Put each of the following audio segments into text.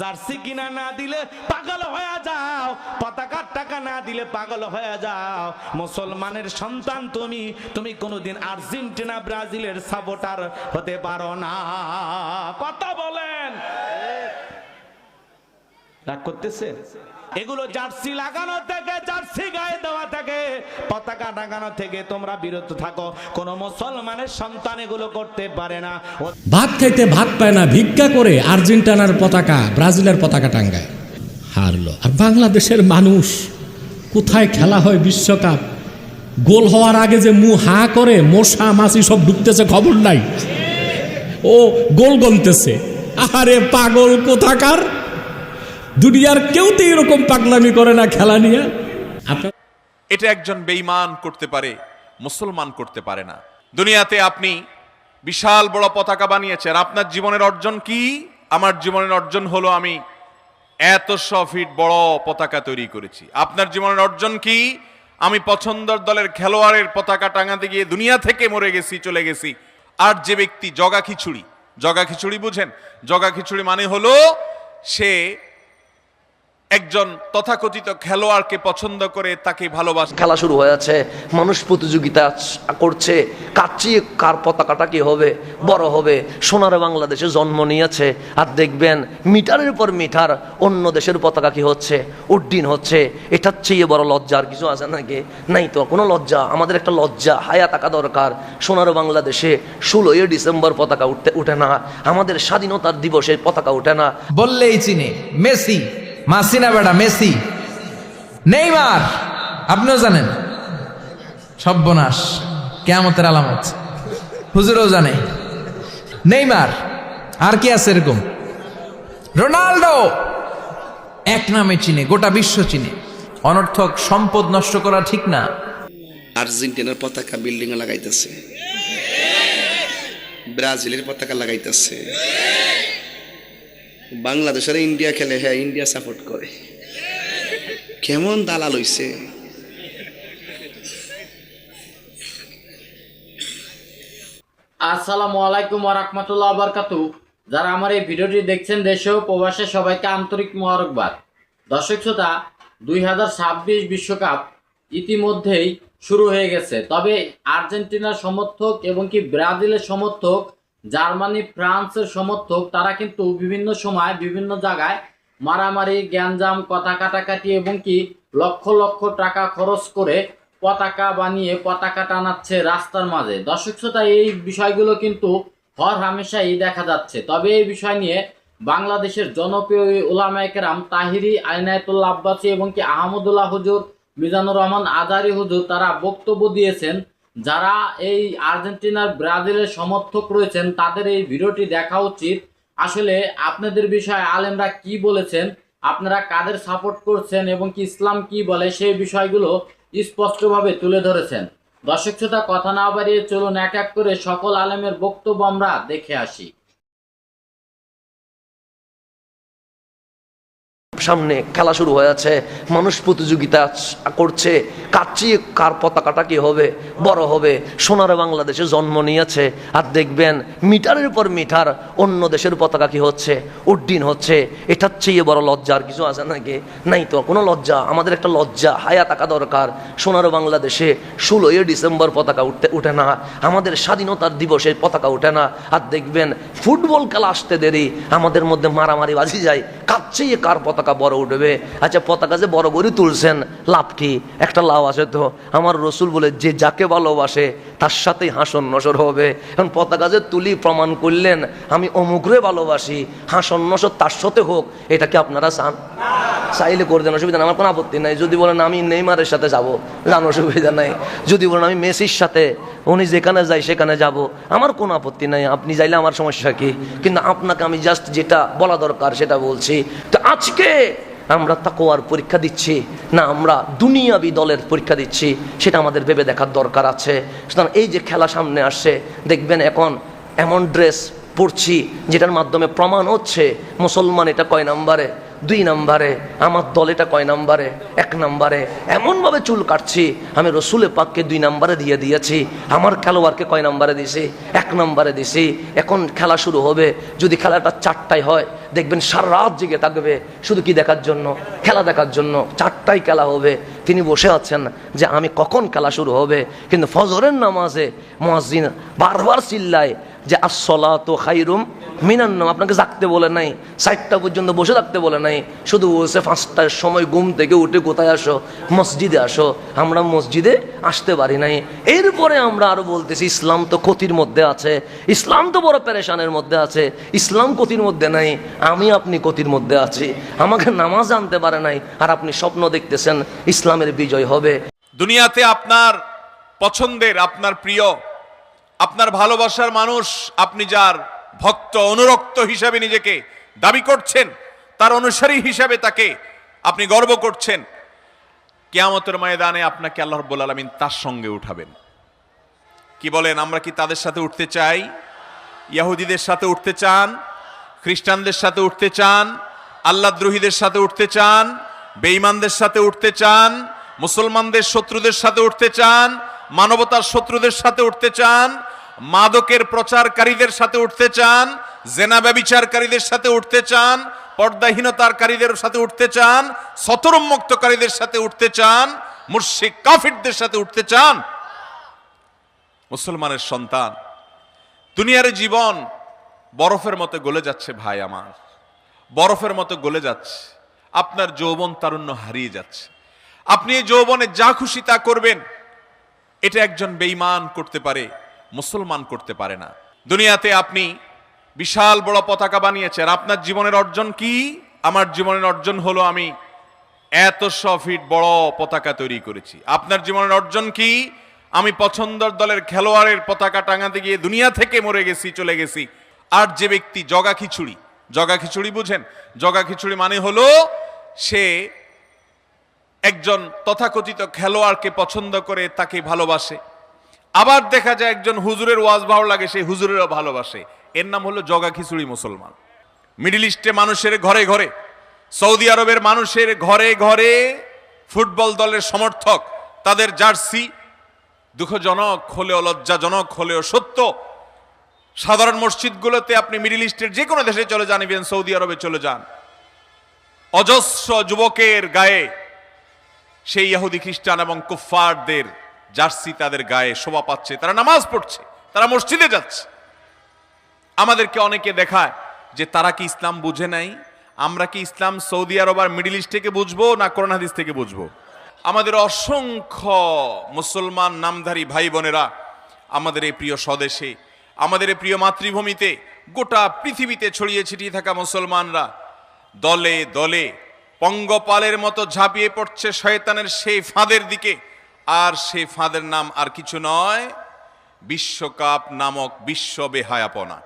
Jersey কিনা না দিলে পাগল হয়ে যাও, পতাকার টাকা না দিলে পাগল হয়ে যাও। মুসলমানের সন্তান তুমি, তুমি কোনোদিন আর্জেন্টিনা ব্রাজিলের সাপোর্টার হতে পারো না। কথা বলেন, রাগ করতেছে? এগুলো জার্সি লাগানো থেকে, জার্সি গায়ে দেওয়া থেকে, পতাকা টাঙানো থেকে তোমরা বিরত থাকো। কোন মুসলমানের সন্তান এগুলো করতে পারে না। ভাত খাইতে ভাত পায় না, ভিক্ষা করে আর্জেন্টিনার পতাকা, ব্রাজিলের পতাকা টাঙ্গায়, হারলো। আর বাংলাদেশের মানুষ, কোথায় খেলা হয় বিশ্বকাপ, গোল হওয়ার আগে যে মুখ হা করে মশা মাছি সব ঢুকতেছে, খবর নাই, ও গোল গনতেছে। আরে পাগল কোথাকার, দুনিয়ার কেউ তো এরকম পাগলামি করে না খেলা নিয়ে। এটা একজন বেঈমান করতে পারে, মুসলমান করতে পারে না। দুনিয়াতে আপনি বিশাল বড় পতাকা বানিয়েছেন, আপনার জীবনের অর্জন কি? আমার জীবনের অর্জন হলো আমি 100 ফিট বড় পতাকা তৈরি করেছি। আপনার জীবনের অর্জন কি? আমি পছন্দের দলের খেলোয়াড়ের পতাকা টাঙাতে গিয়ে দুনিয়া থেকে মরে গেছি, চলে গেছি। আর যে ব্যক্তি জগা খিচুড়ি, জগা খিচুড়ি বুঝেন? জগা খিচুড়ি মানে হলো সে একজন তথাকথিত খেলোয়াড়কে পছন্দ করে, তাকে ভালোবাসে। খেলা শুরু হয়েছে, মানুষ প্রতিযোগিতা করছে, কাচ্চিয়ে কার পতাকাটা কি হবে, বড় হবে। সোনার বাংলাদেশে জন্ম নিয়েছে, আর দেখবেন মিটারের পর মিটার অন্য দেশের পতাকা কি হচ্ছে, উড্ডীন হচ্ছে। এটার চেয়ে বড় লজ্জার কিছু আছে নাকি? নাই তো কোনো লজ্জা। আমাদের একটা লজ্জা হায়া থাকা দরকার। সোনার বাংলাদেশে 16ই ডিসেম্বর পতাকা উঠে না, আমাদের স্বাধীনতার দিবসে পতাকা উঠে না। বললেই চিনে মেসি, মাসিনা বেড়া মেসি, নেইমার, আপনিও জানেন সর্বনাশ, কিয়ামতের আলামত, হুজুরও জানে। নেইমার, আর কি আছে এরকম? রোনাল্ডো, এক নামে চিনে, গোটা বিশ্ব চিনে। অনর্থক সম্পদ নষ্ট করা ঠিক না। আর্জেন্টিনার পতাকা বিল্ডিং এ লাগাইতেছে, ব্রাজিলের পতাকা লাগাইতেছে। বাংলাদেশের ইন্ডিয়া খেলে, হ্যাঁ ইন্ডিয়া সাপোর্ট করে। কেমন দালাল হইছে! আসসালামু আলাইকুম ওয়া রাহমাতুল্লাহি ওয়া বারাকাতুহু। যারা আমার এই ভিডিওটি দেখছেন দেশে ও প্রবাসে, সবাইকে আন্তরিক মোবারকবাদ। দর্শক শ্রোতা, 2026 বিশ্বকাপ ইতিমধ্যেই শুরু হয়ে গেছে। তবে আর্জেন্টিনার সমর্থক এবং কি ব্রাজিলের সমর্থক, জার্মানি, ফ্রান্সের সমর্থক, তারা কিন্তু বিভিন্ন সময় বিভিন্ন জায়গায় মারামারি, গ্যাঞ্জাম, কথা কাটাকাটি এবং কি লক্ষ লক্ষ টাকা খরচ করে পতাকা বানিয়ে পতাকা টানাচ্ছে রাস্তার মাঝে। দর্শক শ্রোতা, এই বিষয়গুলো কিন্তু হর হামেশাই দেখা যাচ্ছে। তবে এই বিষয় নিয়ে বাংলাদেশের জনপ্রিয় উলামায়ে কেরাম তাহিরি, আইনায়েতুল্লাহ আব্বাসী এবং কি আহমদুল্লাহ হুজুর, মিজানুর রহমান আজারি হুজুর, তারা বক্তব্য দিয়েছেন। যারা এই আর্জেন্টিনার, ব্রাজিলের সমর্থক রয়েছেন, তাদের এই ভিডিওটি দেখা উচিত। আসলে আপনাদের বিষয়ে আলেমরা কি বলেছেন, আপনারা কাদের সাপোর্ট করছেন এবং কি ইসলাম কি বলে, সেই বিষয়গুলো স্পষ্টভাবে তুলে ধরেছেন। দর্শক শ্রোতা, কথা না বাড়িয়ে চলুন এক এক করে সকল আলেমের বক্তব্য আমরা দেখে আসি। সামনে খেলা শুরু হয়েছে, মানুষ প্রতিযোগিতা করছে, কাচ্চিয়ে কার পতাকাটা কি হবে, বড় হবে। সোনার বাংলাদেশে জন্ম নিয়েছে, আর দেখবেন মিটারের পর মিটার অন্য দেশের পতাকা কি হচ্ছে, উড্ডীন হচ্ছে। এটার চেয়ে বড় লজ্জার কিছু আছে নাকি? নাই তো কোনো লজ্জা। আমাদের একটা লজ্জা হায়া থাকা দরকার। সোনার বাংলাদেশে 16ই ডিসেম্বর পতাকা উঠে না, আমাদের স্বাধীনতার দিবসে পতাকা উঠে না। আর দেখবেন ফুটবল খেলা আসতে দেরি, আমাদের মধ্যে মারামারি বাজি যায়, কাচ্চিয়ে কার পতাকা বড় উঠবে। আচ্ছা, পতাকা যে বড় করে তুলছেন, লাভ কি? একটা লাভ আছে তো। আমার রসুল বলে, যে যাকে ভালোবাসে তার সাথেই হাসন নসর হবে। এখন পতাকা যে তুলি প্রমাণ করলেন আমি অমুকরে ভালোবাসি, হাসন নসর তার সাথে হোক, এটা কি আপনারা চান? চাইলে করে দেন, অসুবিধা নেই, আমার কোনো আপত্তি নাই। যদি বলেন আমি নেইমারের সাথে যাব, জানো অসুবিধা নাই। যদি বলেন আমি মেসির সাথে, উনি যেখানে যায় সেখানে যাব, আমার কোনো আপত্তি নাই। আপনি যাইলে আমার সমস্যা কি? কিন্তু আপনাকে আমি জাস্ট যেটা বলা দরকার সেটা বলছি। তো আজকে আমরা তাকওয়ার পরীক্ষা দিচ্ছি না আমরা দুনিয়াবি দলের পরীক্ষা দিচ্ছি, সেটা আমাদের ভেবে দেখার দরকার আছে। সুতরাং এই যে খেলা সামনে আসছে, দেখবেন এখন এমন ড্রেস পড়ছি, যেটার মাধ্যমে প্রমাণ হচ্ছে মুসলমান এটা কয় নাম্বারে, 2 নাম্বারে, আমার দল এটা কয় নাম্বারে, 1 নাম্বারে। এমনভাবে চুল কাটছি, আমি রসুলে পাককে 2 নাম্বারে দিয়ে দিয়েছি, আমার খেলোয়াড়কে কয় নাম্বারে দিছি, 1 নাম্বারে দিছি। এখন খেলা শুরু হবে, যদি খেলাটা 4টায় হয় দেখবেন সারা রাত জেগে থাকবে, শুধু কি দেখার জন্য, খেলা দেখার জন্য। 4টায় খেলা হবে, তিনি বসে আছেন যে আমি কখন খেলা শুরু হবে। কিন্তু ফজরের নামাজে মুয়াজ্জিন বারবার চিল্লায় যে আসসালাতু খায়রুম মিনান নাওম। আপনাকে জাগতে বলে নাই, 4টা পর্যন্ত বসে থাকতে বলে নাই, শুধু বলছে 5টার সময় ঘুম থেকে উঠে কোথায় আসো, মসজিদে আসো। আমরা মসজিদে আসতে পারি নাই। এরপরে আমরা আরো বলতেছি ইসলাম তো ক্ষতির মধ্যে আছে, ইসলাম তো বড় পেরেশানের মধ্যে আছে। ইসলাম ক্ষতির মধ্যে নাই, আমি আপনি ক্ষতির মধ্যে আছি। আমাকে নামাজ আনতে পারে নাই, আর আপনি স্বপ্ন দেখতেছেন ইসলামের বিজয় হবে। দুনিয়াতে আপনার পছন্দের, আপনার প্রিয়, আপনার ভালোবাসার মানুষ, আপনি যার ভক্ত অনুরক্ত হিসাবে নিজেকে দাবি করছেন, তার অনুসারী হিসাবে তাকে আপনি গর্ব করছেন, কিয়ামতের ময়দানে আপনাকে আল্লাহ রাব্বুল আলামিন তার সঙ্গে উঠাবেন। কি বলেন, আমরা কি তাদের সাথে উঠতে চাই? ইহুদিদের সাথে উঠতে চান? খ্রিস্টানদের সাথে উঠতে চান? আল্লাহদ্রোহীদের সাথে উঠতে চান? বেঈমানদের সাথে উঠতে চান? মুসলমানদের শত্রুদের সাথে উঠতে চান? মানবতার শত্রুদের সাথে উঠতে চান? মাদকের প্রচারকারীদের সাথে উঠতে চান? জেনা ব্যভিচারকারীদের সাথে উঠতে চান? পর্দাহীনতাকারীদের সাথে উঠতে চান? সতরোন্মুক্তকারীদের সাথে উঠতে চান? মুশরিক কাফিরদের সাথে উঠতে চান? মুসলমানের সন্তান, দুনিয়ার জীবন বরফের মতো গলে যাচ্ছে ভাই আমার, বরফের মতো গলে যাচ্ছে। আপনার যৌবন তারুণ্য হারিয়ে যাচ্ছে। আপনি এই যৌবনে যা খুশি তা করবেন, এটা একজন বেঈমান করতে পারে, মুসলমান করতে পারে না। দুনিয়াতে আপনি বিশাল বড় পতাকা বানিয়েছেন, আপনার জীবনের অর্জন কি? আমার জীবনের অর্জন হলো আমি 100 ফিট বড় পতাকা তৈরি করেছি। আপনার জীবনের অর্জন কি? আমি পছন্দের দলের খেলোয়াড়ের পতাকা টাঙাতে গিয়ে দুনিয়া থেকে মরে গেছি, চলে গেছি। আর যে ব্যক্তি জগা খিচুড়ি, জগা খিচুড়ি বুঝেন? জগা খিচুড়ি মানে হলো সে একজন তথাকথিত খেলোয়াড়কে পছন্দ করে, তাকে ভালোবাসে। আবার দেখা যায় একজন হুজুরের ওয়াজ ভালো লাগে, সেই হুজুরেরও ভালোবাসে। এর নাম হলো জগা খিচুড়ি মুসলমান। মিডল ইস্টে মানুষের ঘরে ঘরে, সৌদি আরবের মানুষের ঘরে ঘরে ফুটবল দলের সমর্থক, তাদের জার্সি দুঃখজনক হলেও লজ্জাজনক হলেও সত্য। সাধারণ মসজিদগুলোতে আপনি মিডল ইস্টের যে কোনো দেশে চলে যান, ইভেন সৌদি আরবে চলে যান, অজস্র যুবকের গায়ে সেই ইহুদি খ্রিস্টান এবং কুফফারদের জার্সি তাদের গায়ে শোভা পাচ্ছে। তারা নামাজ পড়ছে, তারা মসজিদে যাচ্ছে। আমাদেরকে অনেকে দেখায় যে তারা কি ইসলাম বুঝে নাই। আমরা কি ইসলাম সৌদি আরব আর মিডল ইস্ট থেকে বুঝবো না কোরআন হাদিস থেকে বুঝবো? আমাদের অসংখ্য মুসলমান নামধারী ভাই বোনেরা আমাদের এই প্রিয় স্বদেশে, আমাদের এই প্রিয় মাতৃভূমিতে, গোটা পৃথিবীতে ছড়িয়ে ছিটিয়ে থাকা মুসলমানরা দলে দলে পঙ্গপালের মতো ঝাঁপিয়ে পড়ছে শয়তানের সেই ফাঁদের দিকে। আর সেই ফাঁদের নাম আর কিছু নয়, বিশ্বকাপ নামক বিশ্ব বেহায়াপনা।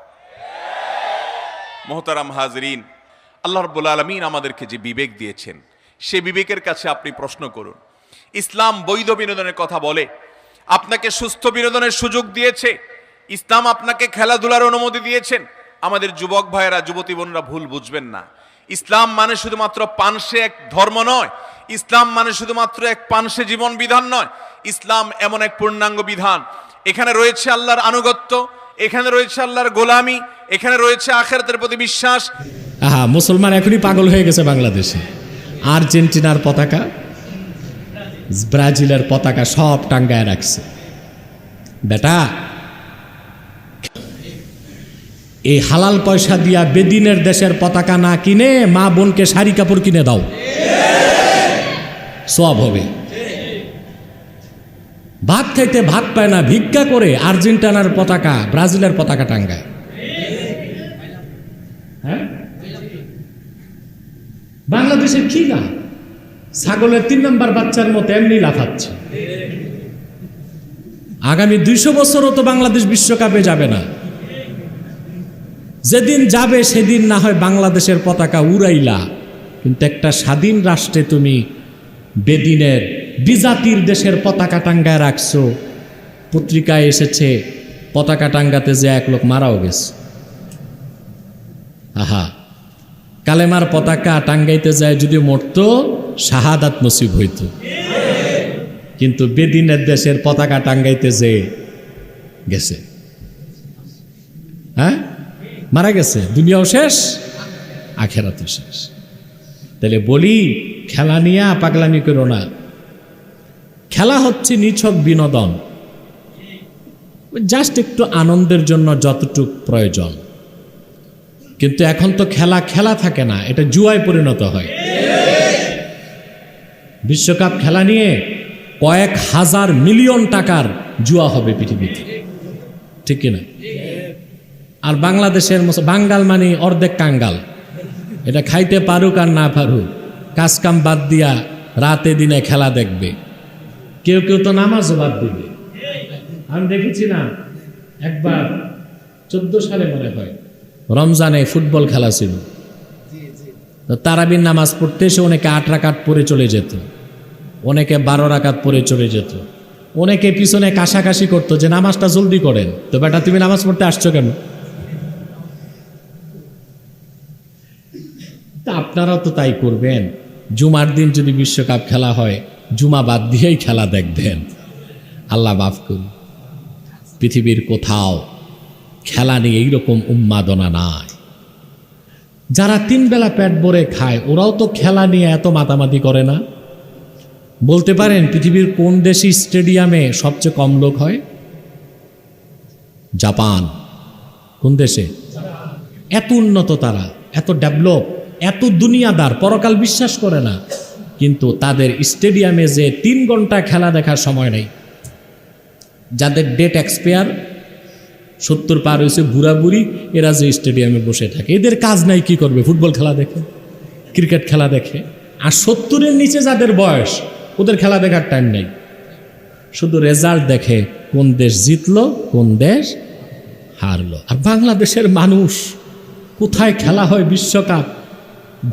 মোহতারাম হাজরিন, আল্লাহ রাব্বুল আলামিন আমাদেরকে যে বিবেক দিয়েছেন, সেই বিবেকের কাছে আপনি প্রশ্ন করুন। ইসলাম বৈধ বিনোদনের কথা বলে, আপনাকে সুস্থ বিনোদনের সুযোগ দিয়েছে। ইসলাম আপনাকে খেলাধুলার অনুমতি দিয়েছেন। আমাদের যুবক ভাইয়েরা, যুবতী বোনরা ভুল বুঝবেন না। ইসলাম মানে শুধুমাত্র পানসে এক ধর্ম নয়, ইসলাম মানে শুধুমাত্র এক পানসে জীবন বিধান নয়। ইসলাম এমন এক পূর্ণাঙ্গ বিধান, এখানে রয়েছে আল্লাহর আনুগত্য, এখানে রয়েছে আল্লাহর গোলামি, এখানে রয়েছে আখিরাতের প্রতি বিশ্বাস। মুসলমান এখনই পাগল হয়ে গেছে বাংলাদেশে। আর্জেন্টিনার পতাকা, ব্রাজিলের পতাকা সব টাঙ্গায় রাখছে। বেটা, এই হালাল পয়সা দিয়া বেদিনের দেশের পতাকা না কিনে মা বোনকে শাড়ি কাপড় কিনে দাও, সব হবে। ভাত খাইতে ভাত পায় না, ভিক্ষা করে আর্জেন্টিনার পতাকা, ব্রাজিলের পতাকা টাঙ্গায়। হ্যাঁ, বাংলাদেশের কি লাভ? ছাগলের 3 নম্বর বাচ্চার মতো এমনি লাফাচ্ছে। আগামী 200 বছরও তো বাংলাদেশ বিশ্বকাপে যাবে না। যেদিন যাবে সেদিন না হয় বাংলাদেশের পতাকা উড়াইলা, কিন্তু একটা স্বাধীন রাষ্ট্রে তুমি বেদিনের বিজাতির দেশের পতাকা টাঙ্গায় রাখছো। পত্রিকায় এসেছে পতাকা টাঙ্গাতে যে এক লোক মারাও গেছে। আহা, কালেমার পতাকা টাঙ্গাইতে যায় যদি মরতো শাহাদাত নসিব হইত, কিন্তু বেদিনের দেশের পতাকা টাঙ্গাইতে যে গেছে, হ্যাঁ মারা গেছে, দুনিয়াও শেষ আখেরাতও শেষ। তাহলে বলি, খেলা নিয়ে পাগলামি করো না। খেলা হচ্ছে নিছক বিনোদন, জাস্ট একটু আনন্দের জন্য যতটুক প্রয়োজন। কিন্তু এখন তো খেলা খেলা থাকে না, এটা জুয়ায় পরিণত হয়। বিশ্বকাপ খেলা নিয়ে কয়েক হাজার মিলিয়ন টাকার জুয়া হবে পৃথিবীতে, ঠিক কিনা? আর বাংলাদেশের বাঙ্গাল মানে অর্ধেক কাঙ্গাল, এটা খাইতে পারুক আর না পারুক কাজ কাম বাদ দিয়া রাতে দিনে খেলা দেখবে। কেউ কেউ তো নামাজও বাদ দিবে। আমি দেখেছি না, একবার 14 সালে মনে হয় রমজানে ফুটবল খেলা ছিল, তো তারাবির নামাজ পড়তে এসে অনেকে 8 রাকাত পড়ে চলে যেত, অনেকে 12 রাকাত পড়ে চলে যেত, অনেকে পিছনে কাশাকাশি করতো যে নামাজটা জলদি করেন, তো বেটা তুমি নামাজ পড়তে আসছো কেন? তা আপনারাও তো তাই করবেন। জুমার দিন যদি বিশ্বকাপ খেলা হয়, জুমা বাদ দিয়েই খেলা দেখবেন। আল্লাহ মাফ করুন, পৃথিবীর কোথাও খেলা নিয়ে এইরকম উন্মাদনা নাই। যারা 3 বেলা পেট ভরে খায়, ওরাও তো খেলা নিয়ে এত মাতামাতি করে না। বলতে পারেন পৃথিবীর কোন দেশি স্টেডিয়ামে সবচেয়ে কম লোক হয়? জাপান। কোন দেশে? এত উন্নত তারা, এত ডেভেলপ, এত দুনিয়াদার, পরকাল বিশ্বাস করে না, কিন্তু তাদের স্টেডিয়ামে যে 3 ঘন্টা খেলা দেখার সময় নেই। যাদের ডেট এক্সপায়ার 70 পার হয়েছে, বুড়া বুড়ি, এরা যে স্টেডিয়ামে বসে থাকে, এদের কাজ নাই, কি করবে? ফুটবল খেলা দেখে, ক্রিকেট খেলা দেখে। আর 70-এর নিচে যাদের বয়স, ওদের খেলা দেখার টাইম নেই, শুধু রেজাল্ট দেখে, কোন দেশ জিতলো কোন দেশ হারলো। আর বাংলাদেশের মানুষ, কোথায় খেলা হয় বিশ্বকাপ,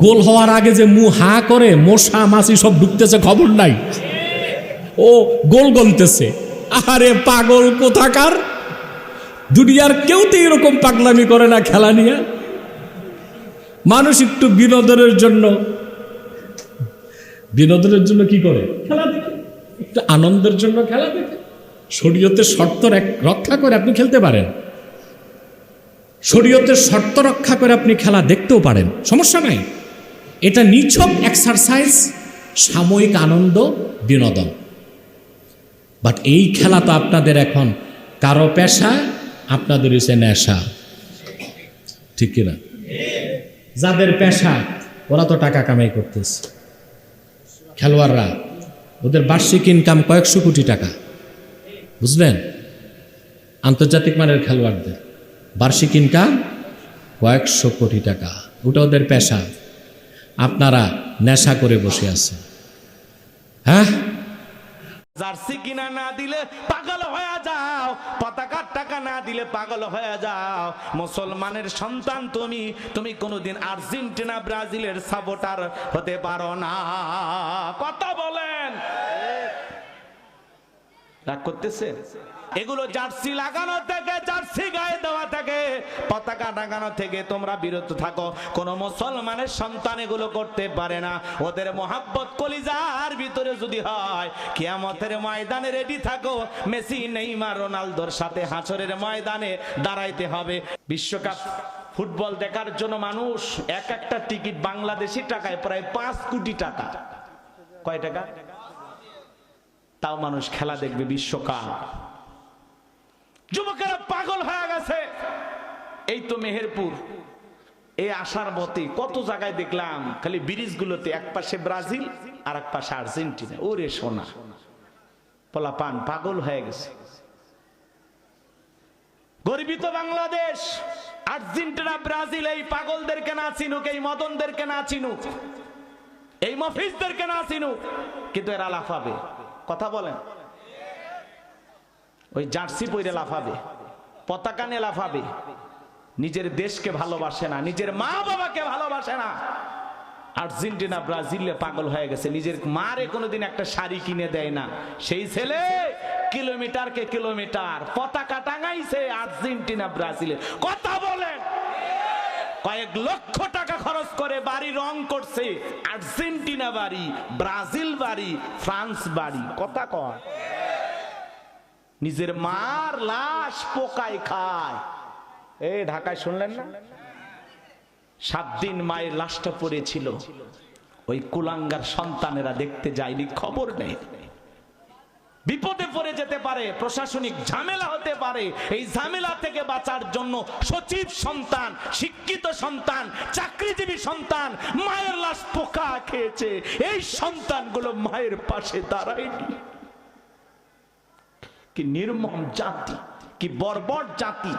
গোল হওয়ার আগে যে মুখ হা করে মশা মাছি সব ঢুকতেছে খবর নাই, ও গোল গলতেছে। আরে পাগল কোথাকার, দুনিয়ার কেউ তো এরকম পাগলামি করে না খেলা নিয়ে। মানুষ একটু বিনোদনের জন্য কি করে? খেলা দেখে, একটু আনন্দের জন্য খেলা দেখে। শরীয়তের শর্ত রক্ষা করে আপনি খেলতে পারেন, শরীয়তের শর্ত রক্ষা করে আপনি খেলা দেখতেও পারেন, সমস্যা নাই। এটা নিছক এক্সারসাইজ, সাময়িক আনন্দ, বিনোদন। বাট এই খেলা তো আপনাদের এখন কারো পেশা, আপনাদের হচ্ছে নেশা, ঠিক কিনা? যাদের পেশা ওরা তো টাকা কামাই করতেছে। খেলোয়াড়রা, ওদের বার্ষিক ইনকাম কয়েকশো কোটি টাকা, বুঝলেন? আন্তর্জাতিক মানের খেলোয়াড়দের বার্ষিক ইনকাম কয়েকশো কোটি টাকা, ওটা ওদের পেশা। আপনারা নেশা করে বসে আছেন, হ্যাঁ? জার্সি কিনা না দিলে পাগল হয়ে যাও, পতাকার টাকা না দিলে পাগল হয়ে যাও। মুসলমানের সন্তান তুমি কোনোদিন আর্জেন্টিনা ব্রাজিলের সাপোর্টার হতে পারো না। কথা বলেন, রাগ করতেছে? এগুলো জার্সি লাগানো থেকে, জার্সি গায়ে দেওয়া থেকে, পতাকা টাঙানো থেকে তোমরা বিরত থাকো। কোন মুসলমানের সন্তান এগুলো করতে পারে না। ওদের মোহাব্বত কলিজার ভিতরে যদি হয়, কিয়ামতের ময়দানে রেডি থাকো, মেসি নেইমার রোনালদোর সাথে হাসরের ময়দানে দাঁড়াইতে হবে। বিশ্বকাপ ফুটবল দেখার জন্য মানুষ একটা টিকিট বাংলাদেশি টাকায় প্রায় 5 কোটি টাকা। কয় টাকা? তাও মানুষ খেলা দেখবে বিশ্বকাপ। যুবকেরা পাগল হয়ে গেছে। এই তো মেহেরপুর, এই আসার মতে কত জায়গায় দেখলাম খালি ব্রিজগুলোতে এক পাশে ব্রাজিল আর এক পাশে আর্জেন্টিনা। ওরে সোনা, পোলাপান পাগল হয়ে গেছে। গর্বিত বাংলাদেশ, আর্জেন্টিনা ব্রাজিল এই পাগলদেরকে না চিনুক, এই মদনদেরকে না চিনুক, এই মফিজদেরকে না চিনুক, কিন্তু এরা লাফাবে। কথা বলেন, ওই জার্সি পরে লাফাবে, পতাকা নিয়ে লাফাবে, নিজের দেশকে ভালোবাসে না, নিজের মা বাবাকে ভালোবাসে না। আর্জেন্টিনা ব্রাজিলে পাগল হয়ে গেছে, নিজের মারে কোনোদিন একটা শাড়ি কিনে দেয় না। সেই ছেলে কিলোমিটারকে কিলোমিটার পতাকা টাঙাইছে আর্জেন্টিনা ব্রাজিলে। কথা বলেন, কয় কয়েক লক্ষ টাকা খরচ করে বাড়ি রং করছে, আর্জেন্টিনা বাড়ি, ব্রাজিল বাড়ি, ফ্রান্স বাড়ি। কথা কয়, নিজের মার লাশ পোকায় খায়। এই ঢাকায় শুনলেন না, 7 দিন মায়ের লাশটা পড়েছিল, ওই কুলাঙ্গার সন্তানেরা দেখতে যায়নি, খবর নেই। বিপদে পড়ে যেতে পারে, প্রশাসনিক ঝামেলা হতে পারে। এই ঝামেলা থেকে বাঁচার জন্য সচিব সন্তান, শিক্ষিত সন্তান, চাকরিজীবী সন্তান মায়ের লাশ পোকা খেয়েছে। এই সন্তানগুলো মায়ের পাশে দাঁড়ায়নি। কি নির্মম জাতি, কি বর্বর জাতি,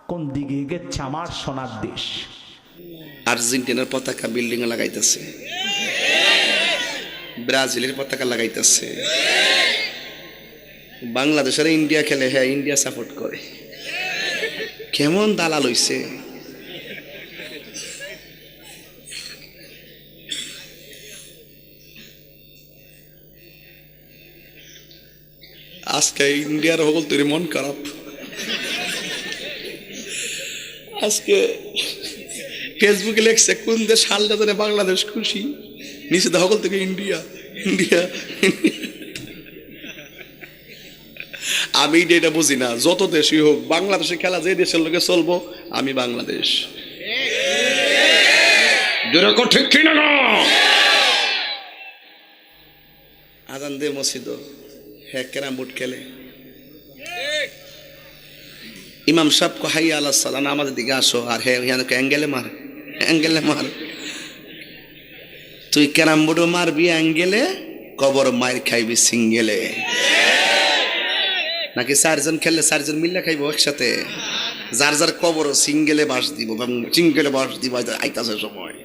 কোন দিকে গেছে আমার সোনার দেশ। আর্জেন্টিনার পতাকা বিল্ডিং এ লাগাইতেছে, ব্রাজিলের পতাকা লাগাইতেছে। বাংলাদেশের ইন্ডিয়া খেলে, হ্যাঁ ইন্ডিয়া সাপোর্ট করে। কেমন দালাল হইছে। আজকে ইন্ডিয়ার হল তোর মন খারাপ। আজকে ফেসবুকে লেখছে কোন দেশ হালটা ধরে বাংলাদেশ খুশি, নিচে দখল থেকে ইন্ডিয়া ইন্ডিয়া। আমি এটা বুঝি না, যত দেশই হোক বাংলাদেশে খেলা যে দেশের লোকে চলবো, আমি বাংলাদেশ। ঠিক কিনা না? আজান দে মসজিদ, হ্যাঁ ক্যারাম বোর্ড খেলে। ইমাম সাহেব কো হাইয়া আলাস সালাম, আমাদের দিকে আসো। আর হ্যাঁ অ্যাঙ্গেলে মার, অ্যাঙ্গেলে মার। তুই ক্যারাম বোর্ডও মারবি অ্যাঙ্গেলে, কবর মায়ের খাইবি সিঙ্গেলে। নাকি 4 জন খেললে 4 জন মিললে খাইবো একসাথে? যার যার কবর সিঙ্গেলে বাস দিব, সিঙ্গেলে বাস দিব। আইতাছে সময়,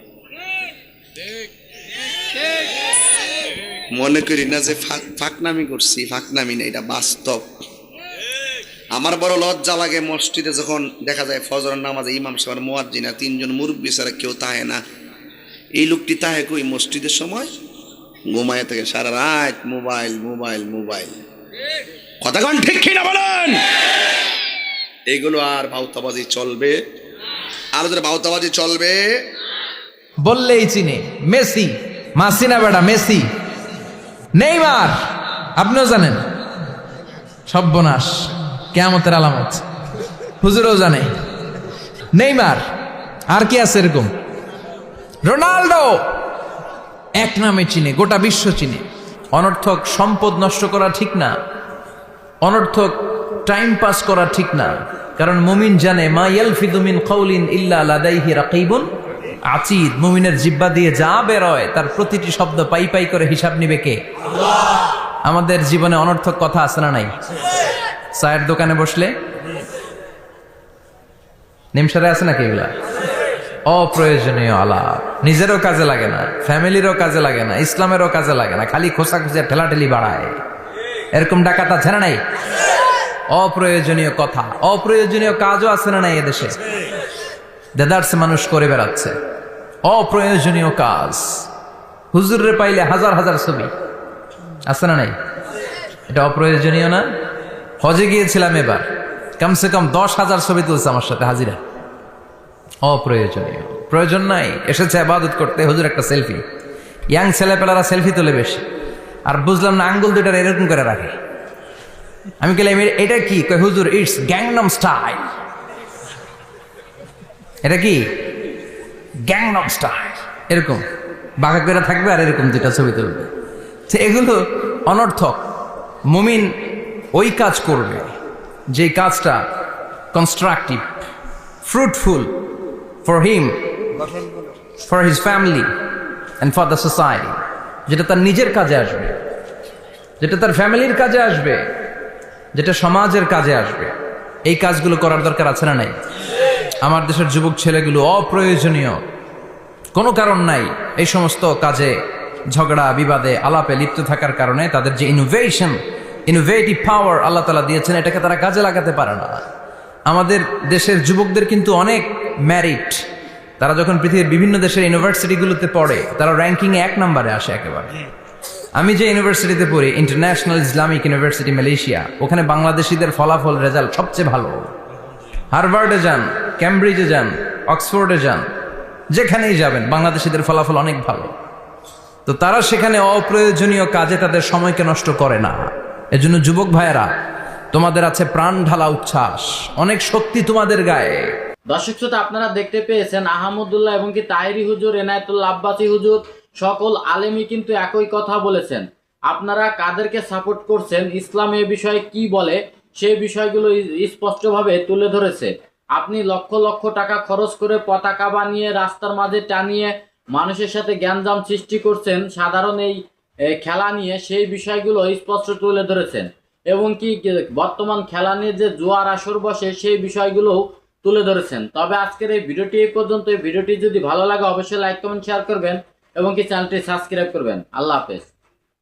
মনে করি না যে ফাঁকনামি করছি, ফাঁকনামি না, এটা বাস্তব। আমার বড় লজ্জা লাগে মসজিদে যখন দেখা যায় ফজরের নামাজে ইমাম সাহেব মুয়াজ্জিন 3 জন মুরব্বি ছাড়া কেউ তাহে না। এই লোকটি তাহে কই মসজিদের সময়? ঘুমায় থেকে সারা রাত মোবাইল মোবাইল মোবাইল। কথা কোন ঠিক কিনা বলেন? এগুলো আর ভাউতাবাজি চলবে, আলোদের ভাউতাবাজি চলবে। বললেই চিনে মেসি, মাসিনা বেটা মেসি, নেইমার, আপনিও জানেন। সর্বনাশ, কিয়ামতের আলামত। হুজুরও জানে। নেইমার, আর কি আছে এরকম? রোনাল্ডো, এক নামে চিনে, গোটা বিশ্ব চিনে। অনর্থক সম্পদ নষ্ট করা ঠিক না, অনর্থক টাইম পাস করা ঠিক না। কারণ মুমিন জানে মা ইয়ালফিযু মিন কাউলিন ইল্লা লাদাইহি রাকিবুন আতীদ। মুমিনের জিহ্বা দিয়ে যা বের হয় তার প্রতিটি শব্দ পাই পাই করে হিসাব নিবে কে? আল্লাহ। আমাদের জীবনে অনর্থক কথা আছে না নাই? চায়ের দোকানে বসলে নিমসারে আছে নাকি এগুলা? অপ্রয়োজনীয় আলাপ, নিজেরও কাজে লাগে না, ফ্যামিলিরও কাজে লাগে না, ইসলামেরও কাজে লাগে না, খালি খোঁচাখুচি ঠেলাঠেলি বাড়ায়। এরকম ডাকাত আছে না নাই? অপ্রয়োজনীয় কথা, অপ্রয়োজনীয় কাজও আছে না নাই এদেশে? দেদারসে মানুষ করে বেড়াচ্ছে অপ্রয়োজনীয় কাজ। হুজুরে পাইলে হাজার হাজার ছবি আছে না নাই? এটা অপ্রয়োজনীয় না? হজে গিয়েছিলাম এবার, কমসে কম 10,000 ছবি তুলছে আমার সাথে হাজিরা। অপ্রয়োজনীয়, প্রয়োজন নাই। এসেছে ইবাদত করতে, হুজুর একটা সেলফি। ইয়াং ছেলেপেলারা সেলফি তোলে বেশি। আর বুঝলাম না, আঙ্গুল দুইটা এরকম করে রাখে। আমি বললাম এটা কি? কই হুজুর ইটস গ্যাংনাম স্টাইল। এটা কি? Gangnam style. এরকম বাঁকা করে থাকবে আর এরকম দুইটা ছবি তুলবে। এগুলো অনর্থক। মুমিন ওই কাজ করবে যে কাজটা constructive, fruitful for him, for his family and for the society. যেটা তার নিজের কাজে আসবে, যেটা তার ফ্যামিলির কাজে আসবে, যেটা সমাজের কাজে আসবে। এই কাজগুলো করার দরকার আছে না নাই? আমার দেশের যুবক ছেলেগুলো অপ্রয়োজনীয়, কোনো কারণ নাই এই সমস্ত কাজে ঝগড়া বিবাদে আলাপে লিপ্ত থাকার কারণে তাদের যে ইনোভেটিভ পাওয়ার আল্লাহ তাআলা দিয়েছেন, এটাকে তারা কাজে লাগাতে পারে না। আমাদের দেশের যুবকদের কিন্তু অনেক ম্যারিট। তারা যখন পৃথিবীর বিভিন্ন দেশের ইউনিভার্সিটিগুলোতে পড়ে, তারা র্যাঙ্কিংয়ে 1 নম্বরে আসে একেবারে। আমি যে ইউনিভার্সিটিতে পড়ি, ইন্টারন্যাশনাল ইসলামিক ইউনিভার্সিটি মালয়েশিয়া, ওখানে বাংলাদেশিদের ফলাফল রেজাল্ট সবচেয়ে ভালো। হার্ভার্ডে যান, ক্যামব্রিজে যান, অক্সফোর্ডে যান, যেখানেই যাবেন বাংলাদেশিদের ফলাফল অনেক ভালো। তো তারা সেখানে অপ্রয়োজনীয় কাজে তাদের সময়কে নষ্ট করে না। এজন্য যুবক ভাইয়েরা, তোমাদের আছে প্রাণ ঢালা উচ্ছ্বাস, অনেক শক্তি তোমাদের গায়ে। দর্শক শ্রোতা, আপনারা দেখতে পেয়েছেন আহমদুল্লাহ এবং কি তাহেরি হুজুর, এনায়েতুল্লাহ আব্বাসী হুজুর, সকল আলেমই কিন্তু একই কথা বলেছেন। আপনারা কাদেরকে সাপোর্ট করছেন, ইসলাম এ বিষয়ে কি বলে, সেই বিষয়গুলো স্পষ্টভাবে তুলে ধরেছে। আপনি লক্ষ লক্ষ টাকা খরচ করে পতাকা বানিয়ে রাস্তার মাঝে টানিয়ে মানুষের সাথে জ্ঞানজাম সৃষ্টি করছেন সাধারণ এই খেলা নিয়ে, সেই বিষয়গুলো স্পষ্ট তুলে ধরেছেন। এবং কি বর্তমান খেলা নিয়ে যে জুয়ার আসর বসে, সেই বিষয়গুলোও তুলে ধরেছেন। তবে আজকের এই ভিডিওটি এই পর্যন্ত। এই ভিডিওটি যদি ভালো লাগে অবশ্যই লাইক কমেন্ট শেয়ার করবেন এবং কি চ্যানেলটি সাবস্ক্রাইব করবেন। আল্লাহ হাফেজ।